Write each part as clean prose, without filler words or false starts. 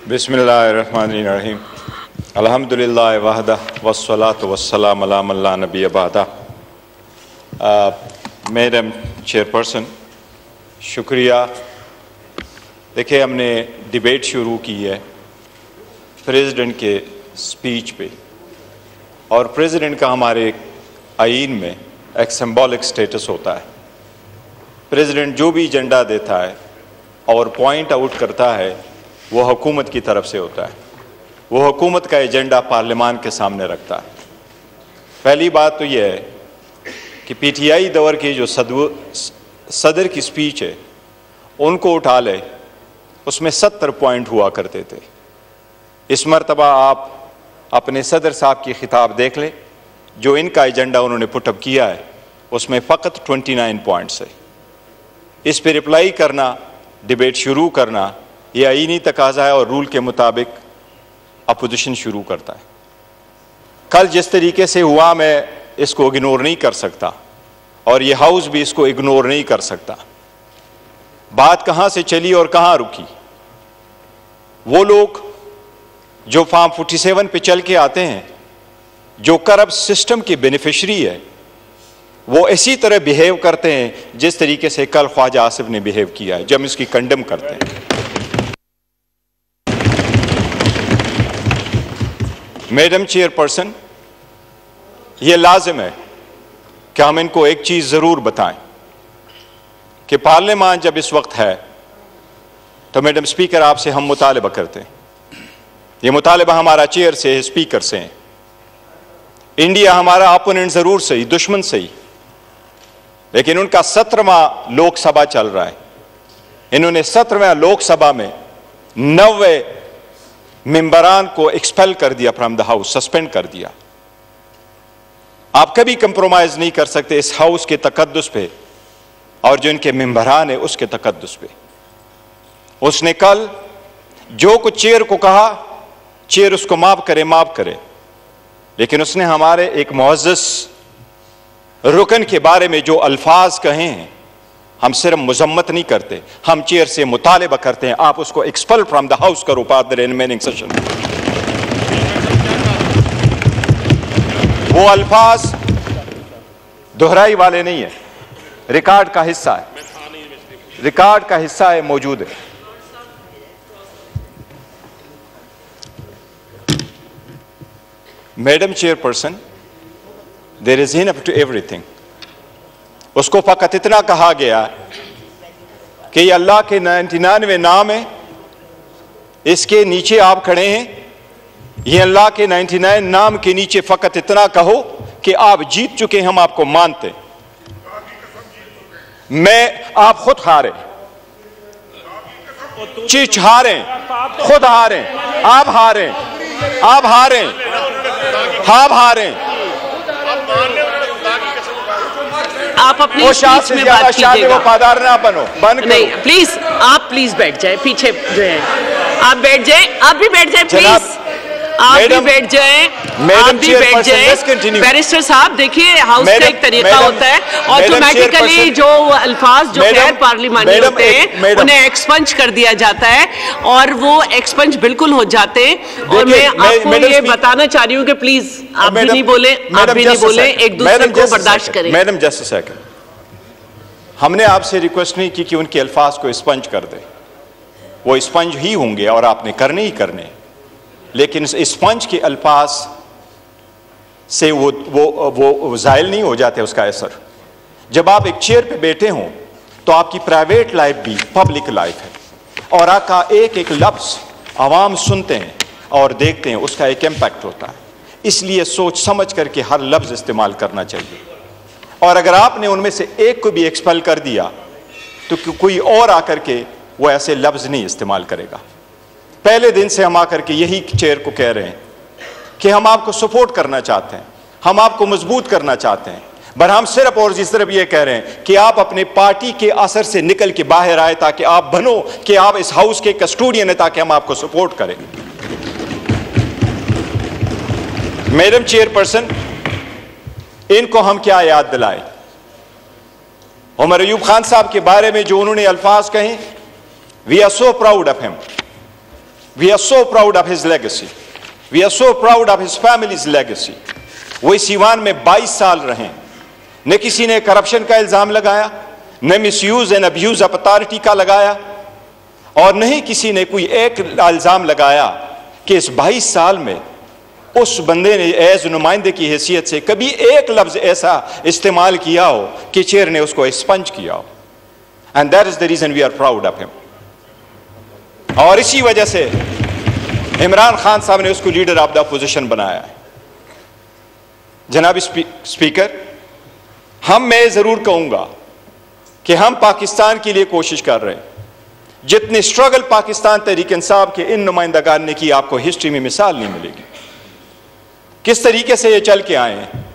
बिस्मिल्लाहिर्रहमानिर्रहीम अल्हम्दुलिल्लाह वहदा वस्सलातु वस्सलाम अला मन ला नबिय्य बअदा। मैडम चेयरपर्सन, शुक्रिया। देखिए, हमने डिबेट शुरू की है प्रेसिडेंट के स्पीच पे, और प्रेसिडेंट का हमारे आईन में एक सिंबॉलिक स्टेटस होता है। प्रेसिडेंट जो भी एजेंडा देता है और पॉइंट आउट करता है वो हुकूमत की तरफ से होता है। वो हुकूमत का एजेंडा पार्लियामान के सामने रखता है। पहली बात तो यह है कि पीटीआई दौर की जो सदर की स्पीच है उनको उठा ले, उसमें 70 पॉइंट हुआ करते थे। इस मरतबा आप अपने सदर साहब की खिताब देख लें, जो इनका एजेंडा उन्होंने पुटअप किया है उसमें फ़कत 29 पॉइंट्स है। इस पर रिप्लाई करना, डिबेट शुरू करना, यह आईनी तकाजा है और रूल के मुताबिक अपोजिशन शुरू करता है। कल जिस तरीके से हुआ, मैं इसको इग्नोर नहीं कर सकता और ये हाउस भी इसको इग्नोर नहीं कर सकता। बात कहाँ से चली और कहाँ रुकी? वो लोग जो फॉर्म 47 पे चल के आते हैं, जो करप्ट सिस्टम के बेनिफिशरी है, वो इसी तरह बिहेव करते हैं जिस तरीके से कल ख्वाजा आसिफ ने बिहेव किया है, जब इसकी कंडेम करते हैं। मैडम चेयरपर्सन, ये लाजिम है कि हम इनको एक चीज जरूर बताएं कि पार्लियामान जब इस वक्त है तो मैडम स्पीकर आपसे हम मुतालबा करते हैं। ये मुतालबा हमारा चेयर से है, स्पीकर से है। इंडिया हमारा अपोनेंट जरूर सही, दुश्मन सही, लेकिन उनका 17वां लोकसभा चल रहा है। इन्होंने 17वें लोकसभा में 90 मेंबरान को एक्सपेल कर दिया फ्रॉम द हाउस, सस्पेंड कर दिया। आप कभी कंप्रोमाइज नहीं कर सकते इस हाउस के तकद्दुस पे और जो इनके मेंबरान है उसके तकद्दुस पे। उसने कल जो कुछ चेयर को कहा, चेयर उसको माफ करे, लेकिन उसने हमारे एक मुअज़्ज़ज़ रुकन के बारे में जो अल्फाज कहे हैं, हम सिर्फ मुजम्मत नहीं करते, हम चेयर से मुतालिबा करते हैं आप उसको एक्सपेल फ्रॉम द हाउस करो पार्ट द रिमेनिंग सेशन। वो अल्फाज दोहराई वाले नहीं है, रिकॉर्ड का हिस्सा है, रिकॉर्ड का हिस्सा है, मौजूद है। Madam chairperson, there is enough to everything. उसको फकत इतना कहा गया कि ये अल्लाह के 99 नाम है, इसके नीचे आप खड़े हैं, ये अल्लाह के 99 नाम के नीचे फकत इतना कहो कि आप जीत चुके, हम आपको मानते। मैं आप खुद हारे, चिच हारे, खुद हारे, आप हारे, आप हारे, आप हारे। आप अपनी स्पीच में बात कीजिएगा। वफादार ना बनो, बंद नहीं, प्लीज आप प्लीज बैठ जाए, पीछे जो है आप बैठ जाए, आप भी बैठ जाए प्लीज, आप भी बैठ जाए, आप भी बैठ जाए। बैरिस्टर साहब, देखिए हाउस का एक तरीका होता है, ऑटोमेटिकली जो अल्फाज जो गैर पार्लिमानी होते हैं उन्हें एक्सपंज कर दिया जाता है और वो एक्सपंज बिल्कुल हो जाते हैं। और मैं आपको ये बताना चाह रही हूँ कि प्लीज आप भी नहीं बोले, आप भी नहीं बोले, एक दूसरे को बर्दाश्त करें। मैडम जस्ट अ सेकंड, हमने आपसे रिक्वेस्ट नहीं की कि उनके अल्फाज को स्पंज कर दे, वो स्पंज ही होंगे और आपने करने ही करने, लेकिन स्पंज के अल्फाज से वो जायल नहीं हो जाते उसका असर। जब आप एक चेयर पे बैठे हों तो आपकी प्राइवेट लाइफ भी पब्लिक लाइफ है और आपका एक एक लफ्ज आवाम सुनते हैं और देखते हैं, उसका एक इम्पैक्ट होता है। इसलिए सोच समझ करके हर लफ्ज इस्तेमाल करना चाहिए। और अगर आपने उनमें से एक को भी एक्सपेल कर दिया तो कोई और आकर के वो ऐसे लफ्ज नहीं इस्तेमाल करेगा। पहले दिन से हम आकर के यही चेयर को कह रहे हैं कि हम आपको सपोर्ट करना चाहते हैं, हम आपको मजबूत करना चाहते हैं, पर हम सिर्फ और जिस तरफ ये कह रहे हैं कि आप अपने पार्टी के असर से निकल के बाहर आए ताकि आप बनो कि आप इस हाउस के कस्टोडियन है, ताकि हम आपको सपोर्ट करें। मैडम चेयरपर्सन, इनको हम क्या याद दिलाएं? उमर अयूब खान साहब के बारे में जो उन्होंने अल्फाज कहे, we are so proud of him. We are so proud of his legacy. We are so proud of his family's legacy. वो इस ईवान में 22 साल रहे, न किसी ने करप्शन का इल्जाम लगाया, न misuse and abuse of authority का लगाया, और नहीं किसी ने कोई एक इल्जाम लगाया कि इस 22 साल में उस बंदे ने एज नुमाइंदे की हैसियत से कभी एक लफ्ज ऐसा इस्तेमाल किया हो कि चेयर ने उसको एक्सपंज किया हो. And that is the reason we are proud of him. और इसी वजह से इमरान खान साहब ने उसको लीडर ऑफ द अपोजिशन बनाया है. जनाब स्पीकर, मैं जरूर कहूंगा कि हम पाकिस्तान के लिए कोशिश कर रहे हैं. जितने स्ट्रगल पाकिस्तान तहरीक इंसाफ के इन नुमाइंदगान ने की, आपको हिस्ट्री में मिसाल नहीं मिलेगी. किस तरीके से ये चल के आए हैं.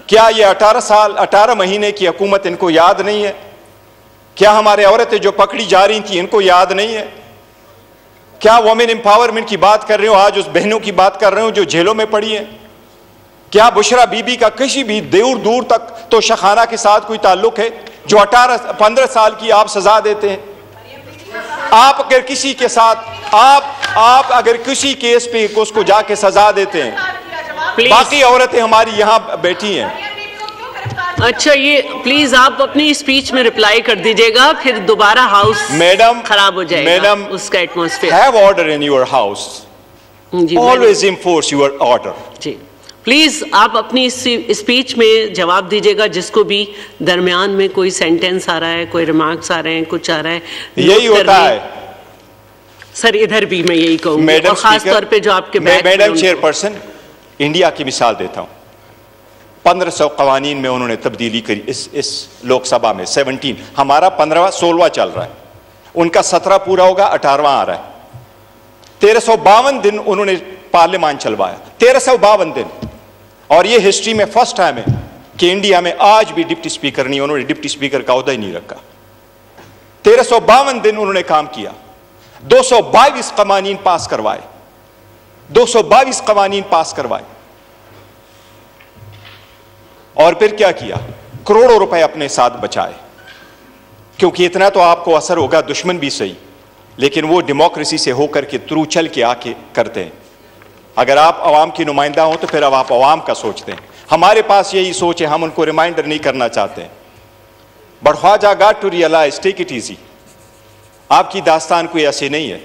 क्या ये 18 महीने की हुकूमत इनको याद नहीं है? क्या हमारे औरतें जो पकड़ी जा रही थी इनको याद नहीं है? क्या वुमेन एम्पावरमेंट की बात कर रहे हो, आज उस बहनों की बात कर रहे हो जो जेलों में पड़ी हैं? क्या बुशरा बीबी का किसी भी दूर तक तो शखाना के साथ कोई ताल्लुक है जो 15 साल की आप सजा देते हैं? आप अगर किसी के साथ आप अगर किसी केस पे उसको जाके सजा देते हैं, बाकी औरतें हमारी यहां बैठी हैं. अच्छा, ये प्लीज आप अपनी स्पीच में रिप्लाई कर दीजिएगा, फिर दोबारा हाउस मैडम खराब हो जाएगा. मैडम, उसका atmosphere. Have order in your house. Always enforce your order. जी प्लीज आप अपनी स्पीच में जवाब दीजिएगा. जिसको भी दरमियान में कोई सेंटेंस आ रहा है, कोई रिमार्क्स आ रहे हैं, कुछ आ रहा है, यही होता है सर. इधर भी मैं यही कहूंगा, और खास तौर पे जो आपके मैडम चेयरपर्सन, इंडिया की मिसाल देता हूं. 1500 कवानीन में उन्होंने तब्दीली करी इस लोकसभा में. 17, हमारा 15वां 16वां चल रहा है, उनका 17 पूरा होगा, 18वां आ रहा है. 1352 दिन उन्होंने पार्लियामान चलवाया. 1352 दिन. और ये हिस्ट्री में फर्स्ट टाइम है कि इंडिया में आज भी डिप्टी स्पीकर नहीं, उन्होंने डिप्टी स्पीकर का ओहदा ही नहीं रखा. 1352 दिन उन्होंने काम किया. 222 कवानीन पास करवाए. 222 कवानीन पास करवाए. और फिर क्या किया? करोड़ों रुपए अपने साथ बचाए. क्योंकि इतना तो आपको असर होगा, दुश्मन भी सही, लेकिन वो डेमोक्रेसी से होकर के थ्रू चल के आके करते हैं. अगर आप अवाम की नुमाइंदा हो तो फिर अब आप अवाम का सोचते हैं. हमारे पास यही सोच है, हम उनको रिमाइंडर नहीं करना चाहते हैं. But Khwaja got to realise, take it easy. आपकी दास्तान कोई ऐसी नहीं है.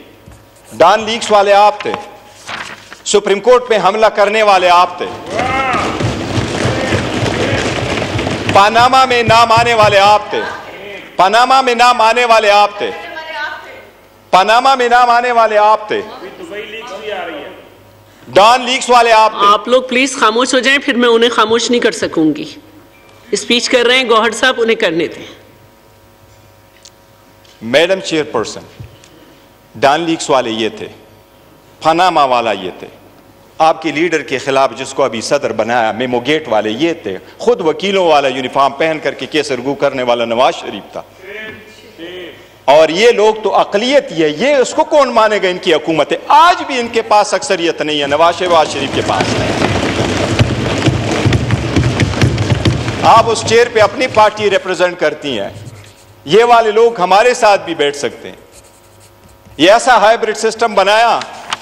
डॉन लीक्स वाले आप थे, सुप्रीम कोर्ट पे हमला करने वाले आप थे, पनामा में नाम आने वाले आप थे, पनामा में नाम आने वाले आप थे, पनामा में नाम आने वाले आप थे, डॉन लीक्स वाले आप थे. आप लोग प्लीज खामोश हो जाएं, फिर मैं उन्हें खामोश नहीं कर सकूंगी. स्पीच कर रहे हैं गौहर साहब, उन्हें करने दें. मैडम चेयरपर्सन, डॉन लीक्स वाले ये थे, पनामा वाला ये थे, आपके लीडर के खिलाफ जिसको अभी सदर बनाया मेमोगेट वाले ये थे, खुद वकीलों वाला यूनिफॉर्म पहन करके केस रगू करने वाला नवाज शरीफ था. और ये लोग तो अकलियत ही है, ये उसको कौन मानेगा? इनकी हुकूमत है. आज भी इनके पास अक्सरियत नहीं है, नवाज शरीफ के पास नहीं. आप उस चेयर पे अपनी पार्टी रिप्रेजेंट करती हैं. ये वाले लोग हमारे साथ भी बैठ सकते हैं. ये ऐसा हाइब्रिड सिस्टम बनाया,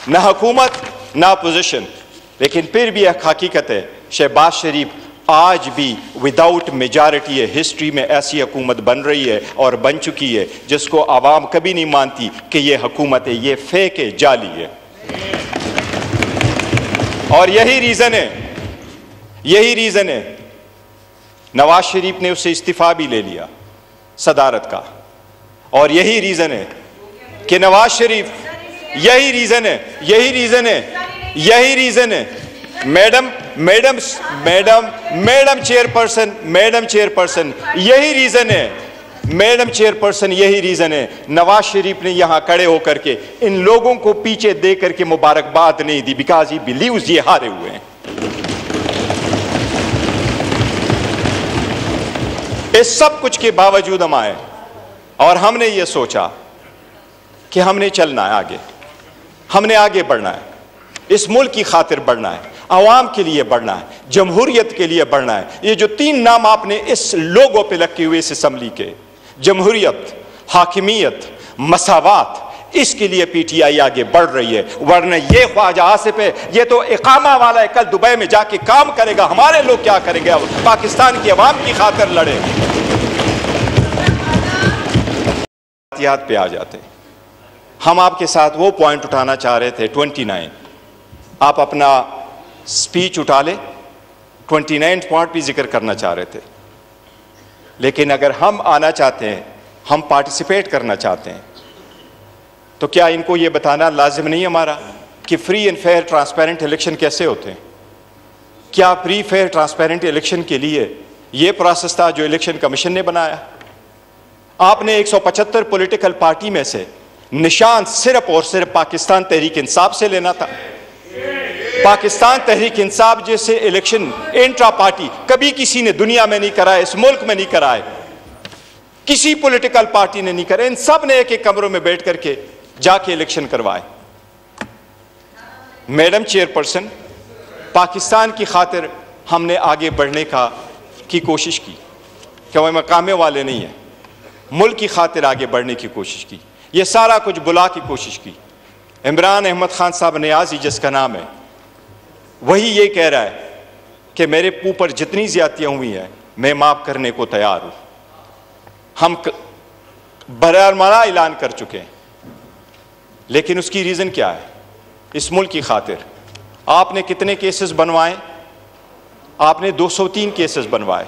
ना हुकूमत ना अपोजिशन. लेकिन फिर भी एक हकीकत है, शहबाज शरीफ आज भी विदाउट मेजॉरिटी है. हिस्ट्री में ऐसी हुकूमत बन रही है और बन चुकी है जिसको आवाम कभी नहीं मानती कि ये हुकूमत है, ये फेक है, जाली है. और यही रीजन है नवाज शरीफ ने उससे इस्तीफा भी ले लिया सदारत का. और यही रीजन है कि नवाज शरीफ, यही रीजन है मैडम चेयरपर्सन, यही रीजन है नवाज शरीफ ने यहां खड़े होकर के इन लोगों को पीछे दे करके मुबारकबाद नहीं दी, बिकॉज ही बिलीव्स ये हारे हुए हैं. इस सब कुछ के बावजूद हम आए और हमने ये सोचा कि हमने चलना है आगे, हमने आगे बढ़ना है, इस मुल्क की खातिर बढ़ना है, आवाम के लिए बढ़ना है, जमहूरियत के लिए बढ़ना है. ये जो 3 नाम आपने इस लोगों पे लगे हुए इस असम्बली के, जमहूरियत, हाकिमियत, मसावात, इसके लिए पीटीआई आगे बढ़ रही है, वरना ये ख्वाजा आसिफ है, ये तो इकामा वाला है, कल दुबई में जाके काम करेगा, हमारे लोग क्या करेंगे? पाकिस्तान की आवाम की खातिर लड़े। याद पे आ जाते, हम आपके साथ वो पॉइंट उठाना चाह रहे थे 29, आप अपना स्पीच उठा ले, 29 पॉइंट भी जिक्र करना चाह रहे थे, लेकिन अगर हम आना चाहते हैं, हम पार्टिसिपेट करना चाहते हैं, तो क्या इनको ये बताना लाजिम नहीं हमारा कि free and fair transparent election कैसे होते हैं? क्या फ्री फेयर ट्रांसपेरेंट इलेक्शन के लिए ये प्रोसेस था जो इलेक्शन कमीशन ने बनाया? आपने 175 पॉलिटिकल पार्टी में से निशान सिर्फ और सिर्फ पाकिस्तान तहरीक इंसाफ से लेना था। पाकिस्तान तहरीक इंसाफ जैसे इलेक्शन इंट्रा पार्टी कभी किसी ने दुनिया में नहीं कराए, इस मुल्क में नहीं कराए, किसी पॉलिटिकल पार्टी ने नहीं कराए। इन सब ने एक एक कमरों में बैठ करके जाके इलेक्शन करवाए। मैडम चेयरपर्सन, पाकिस्तान की खातिर हमने आगे बढ़ने की कोशिश की, क्या वो मकामे वाले नहीं है, मुल्क की खातिर आगे बढ़ने की कोशिश की, ये सारा कुछ बुला की कोशिश की। इमरान अहमद खान साहब नियाज़ी जिसका नाम है, वही ये कह रहा है कि मेरे ऊपर जितनी ज्यादतियां हुई हैं मैं माफ़ करने को तैयार हूं। हम बरामदा ऐलान कर चुके हैं, लेकिन उसकी रीज़न क्या है? इस मुल्क की खातिर आपने कितने केसेस बनवाए? आपने 203 केसेस बनवाए,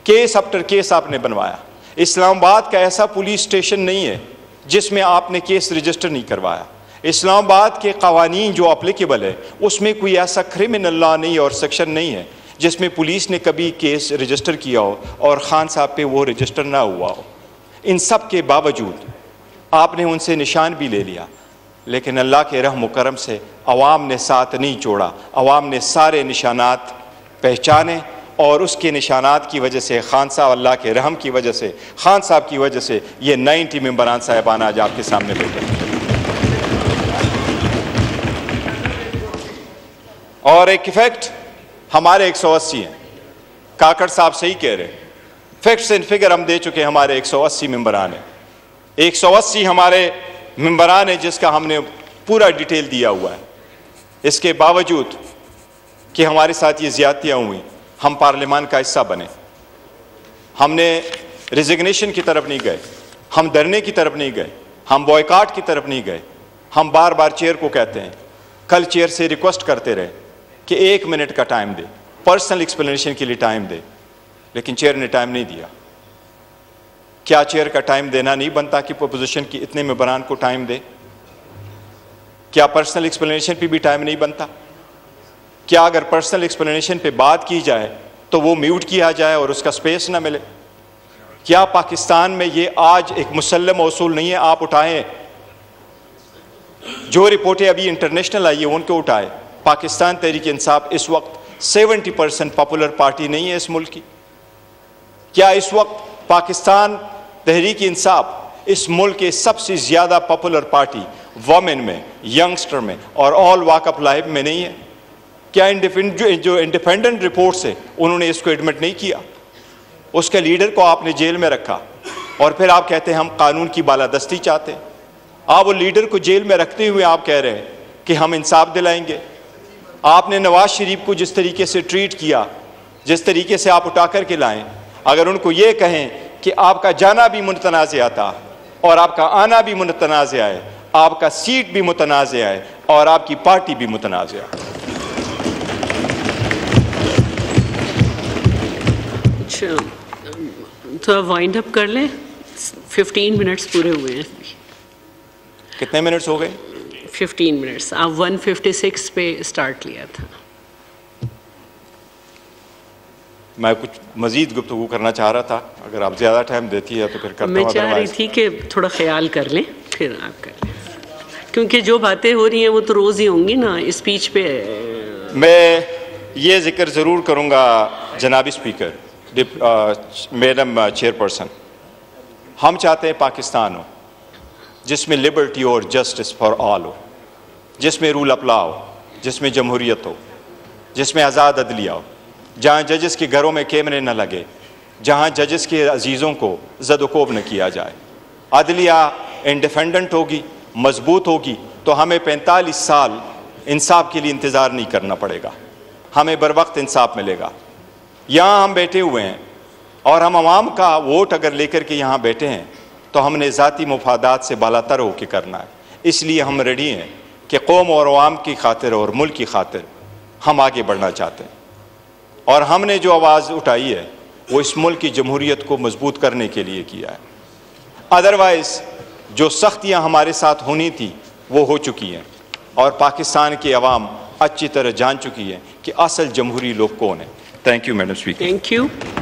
केस आफ्टर केस आपने बनवाया। इस्लामाबाद का ऐसा पुलिस स्टेशन नहीं है जिसमें आपने केस रजिस्टर नहीं करवाया। इस्लामाबाद के कवानीन जो अप्लीकेबल है उसमें कोई ऐसा क्रिमिनल लॉ नहीं और सेक्शन नहीं है जिसमें पुलिस ने कभी केस रजिस्टर किया हो और खान साहब पे वो रजिस्टर ना हुआ हो। इन सब के बावजूद आपने उनसे निशान भी ले लिया, लेकिन अल्लाह के रहम करम से अवाम ने साथ नहीं छोड़ा। अवाम ने सारे निशानात पहचाने और उसके निशानात की वजह से खान साहब, अल्लाह के रहम की वजह से, खान साहब की वजह से ये 90 मेंबरान साहिबान आज आपके सामने बैठे। और एक इफेक्ट हमारे 180 हैं। काकड़ साहब सही कह रहे हैं, फैक्ट्स एंड फिगर हम दे चुके हैं। हमारे 180 मेंबरान हैं, 180 हमारे मेंबरान हैं जिसका हमने पूरा डिटेल दिया हुआ है। इसके बावजूद कि हमारे साथ ये ज्यादतियाँ हुई, हम पार्लियामान का हिस्सा बने। हमने रिजिग्नेशन की तरफ नहीं गए, हम धरने की तरफ नहीं गए, हम बॉयकॉट की तरफ नहीं गए। हम बार बार चेयर को कहते हैं, कल चेयर से रिक्वेस्ट करते रहे कि 1 मिनट का टाइम दे, पर्सनल एक्सप्लेनेशन के लिए टाइम दे, लेकिन चेयर ने टाइम नहीं दिया। क्या चेयर का टाइम देना नहीं बनता कि पोजीशन की इतने मेंबरान को टाइम दे? क्या पर्सनल एक्सप्लेनेशन पे भी टाइम नहीं बनता? क्या अगर पर्सनल एक्सप्लेनेशन पे बात की जाए तो वो म्यूट किया जाए और उसका स्पेस ना मिले? क्या पाकिस्तान में ये आज एक मुसल्लम उसूल नहीं है? आप उठाएं, जो रिपोर्टें अभी इंटरनेशनल आई है उनको उठाए। पाकिस्तान तहरीक इंसाफ इस वक्त 70% पॉपुलर पार्टी नहीं है इस मुल्क की। क्या इस वक्त पाकिस्तान तहरीक इंसाफ इस मुल्क के सबसे ज़्यादा पॉपुलर पार्टी वमेन में, यंगस्टर में और ऑल वॉक ऑफ लाइफ में नहीं है? क्या जो इंडिपेंडेंट रिपोर्ट्स है उन्होंने इसको एडमिट नहीं किया? उसके लीडर को आपने जेल में रखा और फिर आप कहते हैं हम कानून की बालादस्ती चाहते हैं। आप वो लीडर को जेल में रखते हुए आप कह रहे हैं कि हम इंसाफ दिलाएंगे। आपने नवाज शरीफ को जिस तरीके से ट्रीट किया, जिस तरीके से आप उठा कर के लाएं, अगर उनको ये कहें कि आपका जाना भी मुतनाज़ा था और आपका आना भी मुतनाज़ा है, आपका सीट भी मुतनाज़ा है और आपकी पार्टी भी मुतनाज़ा है। अच्छा, तो वाइंड अप कर लें। 15 मिनट्स पूरे हुए हैं। कितने मिनट्स हो गए? 15 मिनट्स। आप 156 पे स्टार्ट लिया था। मैं कुछ मजीद गुफ्तगू करना चाह रहा था, अगर आप ज़्यादा टाइम देती है तो फिर करता हूं। मैं चाह रही थी कि थोड़ा ख्याल कर लें फिर आप कर लें, क्योंकि जो बातें हो रही हैं वो तो रोज़ ही होंगी ना स्पीच पे। मैं ये जिक्र ज़रूर करूँगा जनाब स्पीकर, मैडम चेयरपर्सन, हम चाहते हैं पाकिस्तान हो जिसमें लिबर्टी और जस्टिस फॉर ऑल हो, जिसमें रूल ऑफ लॉ हो, जिसमें जमहूरियत हो, जिसमें आज़ाद अदलिया हो, जहाँ जजेस के घरों में कैमरे न लगे, जहाँ जजेस के अजीज़ों को ज़द-ओ-कोब न किया जाए, अदलिया इंडिपेंडेंट होगी, मजबूत होगी तो हमें 45 साल इंसाफ के लिए इंतज़ार नहीं करना पड़ेगा, हमें बर वक्त इंसाफ मिलेगा। यहाँ हम बैठे हुए हैं और हम आवाम का वोट अगर लेकर के यहाँ बैठे हैं तो हमने ज़ाती मुफादात से बालातर होकर करना है। इसलिए हम रेडी हैं कि कौम और अवाम की खातिर और मुल्क की खातिर हम आगे बढ़ना चाहते हैं, और हमने जो आवाज़ उठाई है वो इस मुल्क की जमहूरियत को मजबूत करने के लिए किया है। अदरवाइज़ जो सख्तियाँ हमारे साथ होनी थी वो हो चुकी हैं, और पाकिस्तान की अवाम अच्छी तरह जान चुकी है कि असल जमहूरी लोग कौन है। Thank you madam speaker. Thank you.